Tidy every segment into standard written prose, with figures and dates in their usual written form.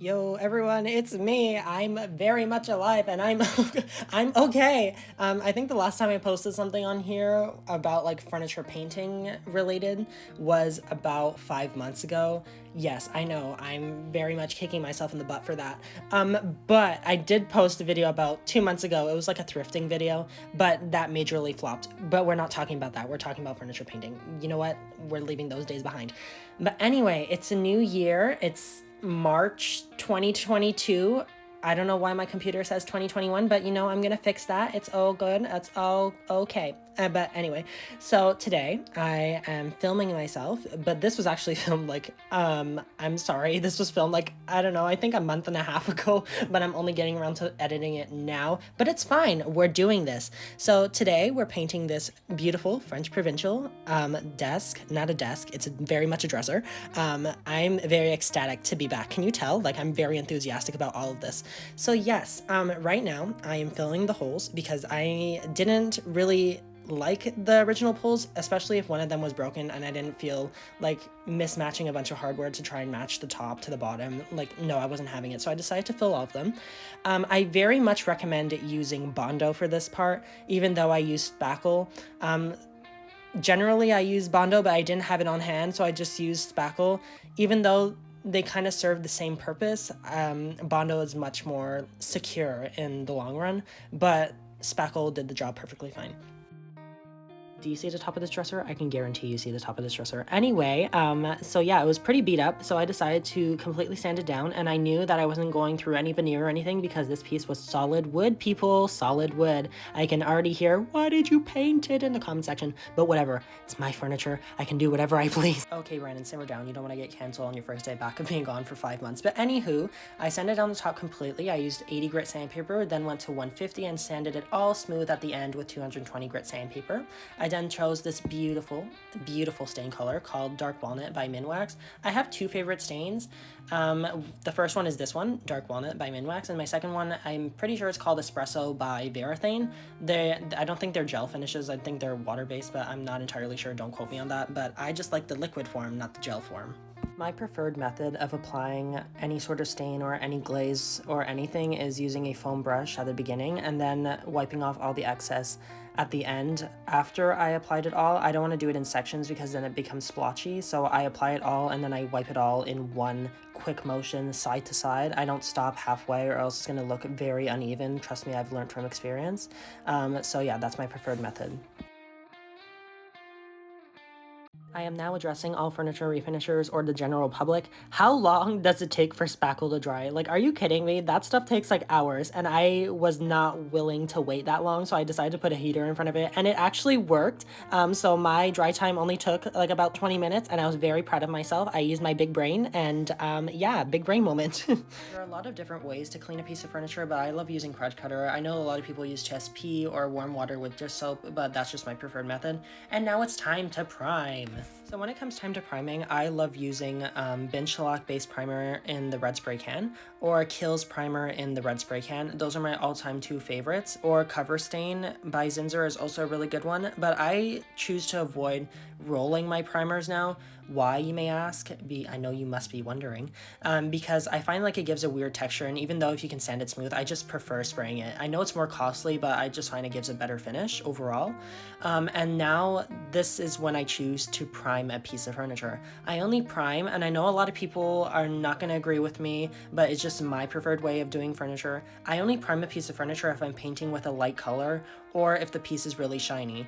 Yo everyone, it's me. I'm very much alive and I'm I'm okay. I think the last time I posted something on here about like furniture painting related was about 5 months ago. Yes, I know, I'm very much kicking myself in the butt for that. But I did post a video about 2 months ago. It was like a thrifting video, but that majorly flopped. But we're not talking about that. We're talking about furniture painting. You know what? We're leaving those days behind. But anyway, it's a new year. It's March 2022. I don't know why my computer says 2021, but you know, I'm gonna fix that. It's all good. It's all okay. But anyway, so today I am filming myself, but this was actually filmed like, I'm sorry, this was filmed like, I don't know, I think a month and a half ago, but I'm only getting around to editing it now, but it's fine. We're doing this. So today we're painting this beautiful French Provincial desk, not a desk, it's very much a dresser. I'm very ecstatic to be back. Can you tell? Like, I'm very enthusiastic about all of this. So yes, right now I am filling the holes because I didn't really like the original pulls, especially if one of them was broken and I didn't feel like mismatching a bunch of hardware to try and match the top to the bottom. Like, no, I wasn't having it. So I decided to fill all of them. I very much recommend using Bondo for this part, even though I used spackle. Generally I use Bondo, but I didn't have it on hand, so I just used spackle. Even though they kind of serve the same purpose, Bondo is much more secure in the long run, but spackle did the job perfectly fine. Do you see the top of this dresser? I can guarantee you see the top of this dresser. Anyway, so yeah, it was pretty beat up, so I decided to completely sand it down, and I knew that I wasn't going through any veneer or anything because this piece was solid wood, people, solid wood. I can already hear, why did you paint it, in the comment section, but whatever, it's my furniture, I can do whatever I please. Okay, Brandon, simmer down, you don't want to get canceled on your first day back of being gone for 5 months, but anywho, I sanded down the top completely. I used 80 grit sandpaper, then went to 150 and sanded it all smooth at the end with 220 grit sandpaper. I then chose this beautiful stain color called Dark Walnut by Minwax. I have two favorite stains. The first one is this one, Dark Walnut by Minwax, and my second one, I'm pretty sure it's called Espresso by Varathane. I don't think they're gel finishes, I think they're water-based, but I'm not entirely sure, don't quote me on that, but I just like the liquid form, not the gel form. My preferred method of applying any sort of stain or any glaze or anything is using a foam brush at the beginning and then wiping off all the excess at the end. After I applied it all, I don't want to do it in sections because then it becomes splotchy, so I apply it all and then I wipe it all in one quick motion side to side. I don't stop halfway or else it's going to look very uneven. Trust me, I've learned from experience. So yeah, that's my preferred method. I am now addressing all furniture refinishers or the general public. How long does it take for spackle to dry? Like, are you kidding me? That stuff takes like hours, and I was not willing to wait that long, so I decided to put a heater in front of it, and it actually worked. So my dry time only took like about 20 minutes, and I was very proud of myself. I used my big brain, and yeah, big brain moment. There are a lot of different ways to clean a piece of furniture, but I love using Crud Cutter. I know a lot of people use chest pee or warm water with dish soap, but that's just my preferred method. And now it's time to prime. So when it comes time to priming, I love using Benchlock base primer in the red spray can or Kills primer in the red spray can. Those are my all-time two favorites. Or Cover Stain by Zinsser is also a really good one, but I choose to avoid rolling my primers now. Why, you may ask? I know you must be wondering. Because I find like it gives a weird texture, and even though if you can sand it smooth, I just prefer spraying it. I know it's more costly, but I just find it gives a better finish overall. And now this is when I choose to prime a piece of furniture. I only prime, and I know a lot of people are not going to agree with me, but it's just my preferred way of doing furniture. I only prime a piece of furniture if I'm painting with a light color or if the piece is really shiny.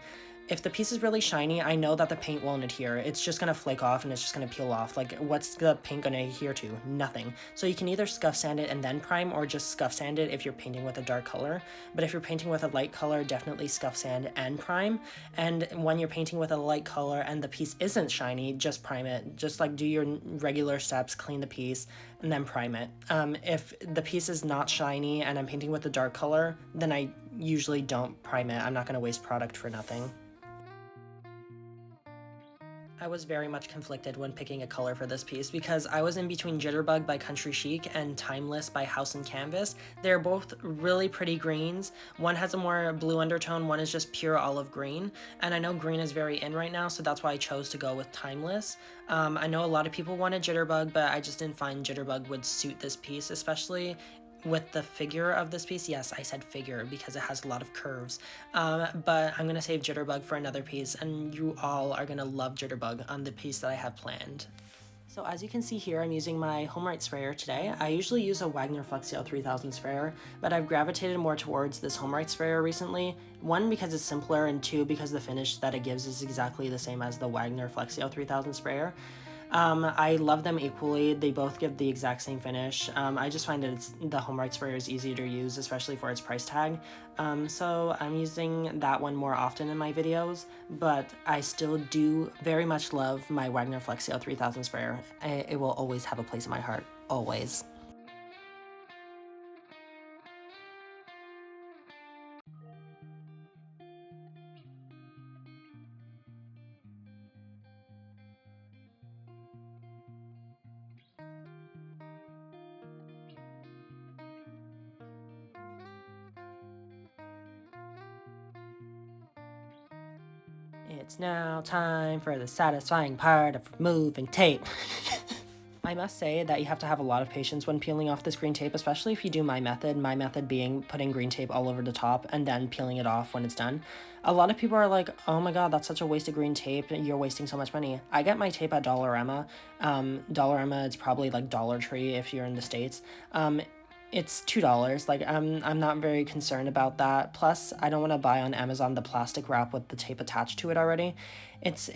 If the piece is really shiny, I know that the paint won't adhere. It's just gonna flake off and it's just gonna peel off. Like, what's the paint gonna adhere to? Nothing. So you can either scuff sand it and then prime, or just scuff sand it if you're painting with a dark color. But if you're painting with a light color, definitely scuff sand and prime. And when you're painting with a light color and the piece isn't shiny, just prime it. Just like do your regular steps, clean the piece, and then prime it. If the piece is not shiny and I'm painting with a dark color, then I usually don't prime it. I'm not gonna waste product for nothing. I was very much conflicted when picking a color for this piece because I was in between Jitterbug by Country Chic and Thymeless by House and Canvas. They're both really pretty greens. One has a more blue undertone, one is just pure olive green. And I know green is very in right now, so that's why I chose to go with Thymeless. I know a lot of people wanted Jitterbug, but I just didn't find Jitterbug would suit this piece, especially with the figure of this piece. Yes, I said figure because it has a lot of curves, but I'm gonna save Jitterbug for another piece, and you all are gonna love Jitterbug on the piece that I have planned. So as you can see here, I'm using my HomeRite sprayer today. I usually use a Wagner Flexio 3000 sprayer, but I've gravitated more towards this HomeRite sprayer recently. One, because it's simpler, and two, because the finish that it gives is exactly the same as the Wagner Flexio 3000 sprayer. I love them equally. They both give the exact same finish. I just find that the HomeRite sprayer is easier to use, especially for its price tag. So I'm using that one more often in my videos, but I still do very much love my Wagner Flexio 3000 sprayer. It will always have a place in my heart, always. It's now time for the satisfying part of removing tape. I must say that you have to have a lot of patience when peeling off this green tape, especially if you do my method being putting green tape all over the top and then peeling it off when it's done. A lot of people are like, oh my god, that's such a waste of green tape, you're wasting so much money. I get my tape at Dollarama. Dollarama, it's probably like Dollar Tree if you're in the States. It's $2. Like, I'm not very concerned about that. Plus, I don't want to buy on Amazon the plastic wrap with the tape attached to it already. It's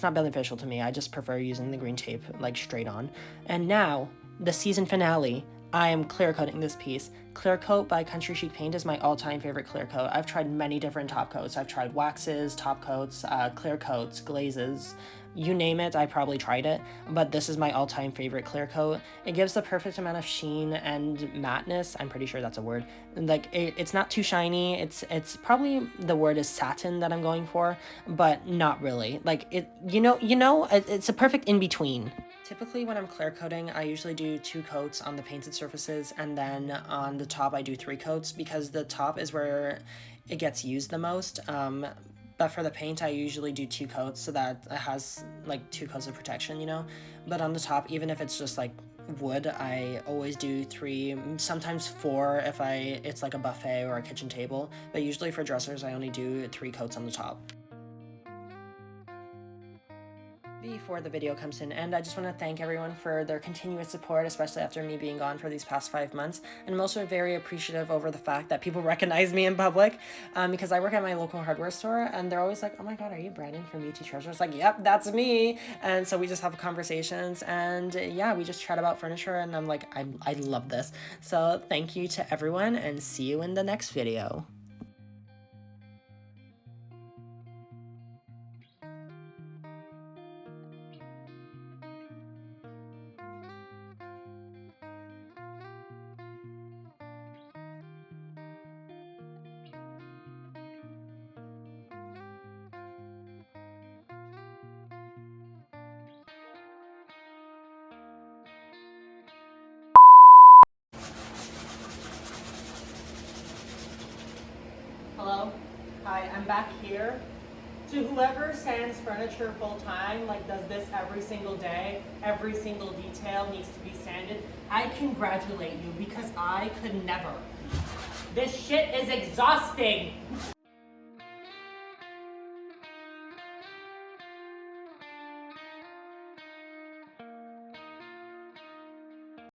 not beneficial to me. I just prefer using the green tape, like, straight on. And now, the season finale. I am clear coating this piece. Clear Coat by Country Chic Paint is my all-time favorite clear coat. I've tried many different top coats. I've tried waxes, top coats, clear coats, glazes. You name it, I probably tried it, but this is my all-time favorite clear coat. It gives the perfect amount of sheen and matteness. I'm pretty sure that's a word. Like, it's not too shiny. It's probably the word is satin that I'm going for, but not really. Like, it's a perfect in-between. Typically when I'm clear coating, I usually do 2 coats on the painted surfaces, and then on the top I do 3 coats because the top is where it gets used the most. But for the paint, I usually do 2 coats so that it has like 2 coats of protection, you know? But on the top, even if it's just like wood, I always do 3, sometimes 4 if it's like a buffet or a kitchen table. But usually for dressers, I only do 3 coats on the top. Before the video comes to an end, I just want to thank everyone for their continuous support, especially after me being gone for these past 5 months. And I'm also very appreciative over the fact that people recognize me in public, because I work at my local hardware store, and they're always like, oh my god, are you Brandon from UT Treasure? It's like, yep, that's me. And so we just have conversations, and yeah, we just chat about furniture, and I'm like, I love this. So thank you to everyone, and see you in the next video. Hello? Hi, I'm back here. To whoever sands furniture full time, like does this every single day, every single detail needs to be sanded, I congratulate you because I could never. This shit is exhausting.